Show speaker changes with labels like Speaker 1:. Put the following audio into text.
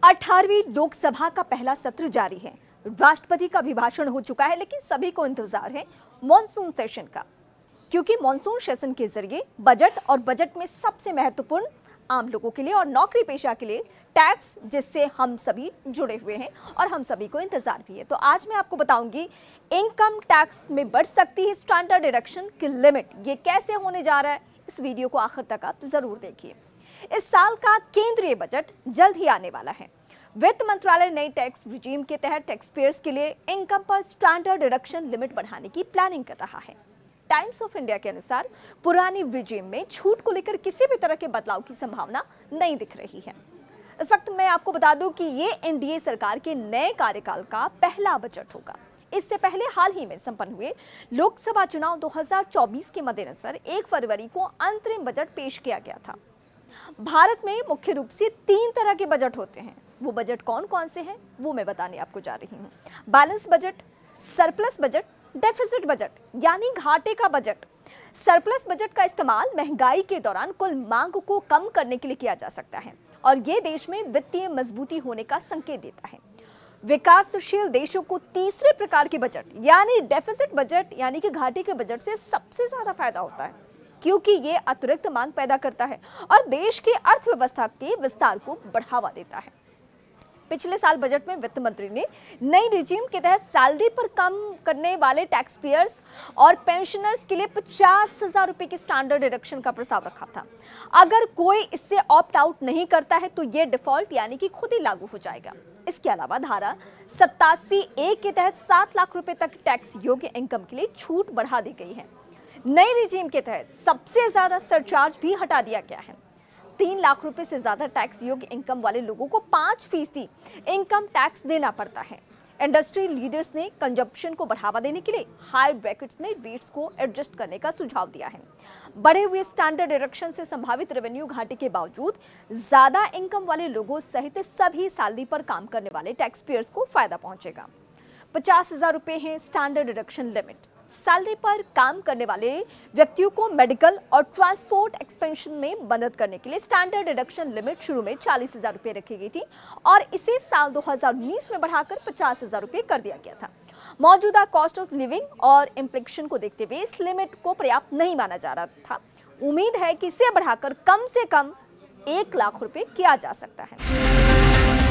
Speaker 1: 18वीं लोकसभा का पहला सत्र जारी है। राष्ट्रपति का अभिभाषण हो चुका है, लेकिन सभी को इंतजार है मॉनसून सेशन का, क्योंकि मॉनसून सेशन के जरिए बजट और बजट में सबसे महत्वपूर्ण आम लोगों के लिए और नौकरी पेशा के लिए टैक्स, जिससे हम सभी जुड़े हुए हैं और हम सभी को इंतजार भी है। तो आज मैं आपको बताऊंगी इनकम टैक्स में बढ़ सकती है स्टैंडर्ड डिडक्शन की लिमिट। ये कैसे होने जा रहा है, इस वीडियो को आखिर तक आप जरूर देखिए। इस साल का केंद्रीय बजट जल्द ही आने वाला है। वित्त मंत्रालय नई टैक्स रिजीम के तहत टैक्स पेयर्स के लिए इनकम पर स्टैंडर्ड डिडक्शन लिमिट बढ़ाने की प्लानिंग कर रहा है। टाइम्स ऑफ इंडिया के अनुसार पुरानी रिजीम में छूट को लेकर किसी भी तरह के बदलाव की संभावना नहीं दिख रही है। इस वक्त मैं आपको बता दूं कि ये एनडीए सरकार के नए कार्यकाल का पहला बजट होगा। इससे पहले हाल ही में संपन्न हुए लोकसभा चुनाव 2024 के मद्देनजर 1 फरवरी को अंतरिम बजट पेश किया गया था। भारत में मुख्य रूप से 3 तरह के बजट होते हैं। वो बजट कौन कौन से हैं वो मैं बताने आपको जा रही हूँ। Balance budget, surplus budget, deficit budget यानी घाटे का बजट। सरप्लस बजट का इस्तेमाल महंगाई के दौरान कुल मांग को कम करने के लिए किया जा सकता है और ये देश में वित्तीय मजबूती होने का संकेत देता है। विकासशील देशों को तीसरे प्रकार के बजट यानी डेफिसिट बजट यानी कि घाटे के बजट से सबसे ज्यादा फायदा होता है, क्योंकि ये अतिरिक्त मांग पैदा करता है और देश की अर्थव्यवस्था के विस्तार को बढ़ावा देता है। पिछले साल बजट में वित्त मंत्री ने नई रिजीम के तहत सैलरी पर कम करने वाले टैक्स पेयर्स और पेंशनर्स के लिए 50,000 रुपए की स्टैंडर्ड डिडक्शन का प्रस्ताव रखा था। अगर कोई इससे ऑप्ट आउट नहीं करता है तो ये डिफॉल्ट यानी कि खुद ही लागू हो जाएगा। इसके अलावा धारा 87A के तहत 7 लाख रुपए तक टैक्स योग्य इनकम के लिए छूट बढ़ा दी गई है। नई रिजीम के तहत सबसे ज्यादा सरचार्ज भी हटा दिया गया है। 3 लाख रुपए से ज्यादा टैक्स योग्य इनकम वाले लोगों को 5% इनकम टैक्स देना पड़ता है। इंडस्ट्री लीडर्स ने कंजप्शन को बढ़ावा देने के लिए हायर ब्रैकेट्स में रेट्स को एडजस्ट करने का सुझाव दिया है। बढ़े हुए स्टैंडर्ड डिडक्शन से संभावित रेवेन्यू घाटे के बावजूद ज्यादा इनकम वाले लोगों सहित सभी सैलरी पर काम करने वाले टैक्स पेयर्स को फायदा पहुंचेगा। 50,000 रुपए है स्टैंडर्ड डिडक्शन लिमिट। सैलरी पर काम करने वाले व्यक्तियों को मेडिकल और ट्रांसपोर्ट एक्सपेंशन में मदद करने के लिए स्टैंडर्ड डिडक्शन लिमिट शुरू में 40,000 रुपए रखी गई थी और इसे साल 2019 में बढ़ाकर 50,000 रुपए कर दिया गया था। मौजूदा कॉस्ट ऑफ लिविंग और इन्फ्लेशन को देखते हुए इस लिमिट को पर्याप्त नहीं माना जा रहा था। उम्मीद है कि इसे बढ़ाकर कम से कम 1 लाख रुपए किया जा सकता है।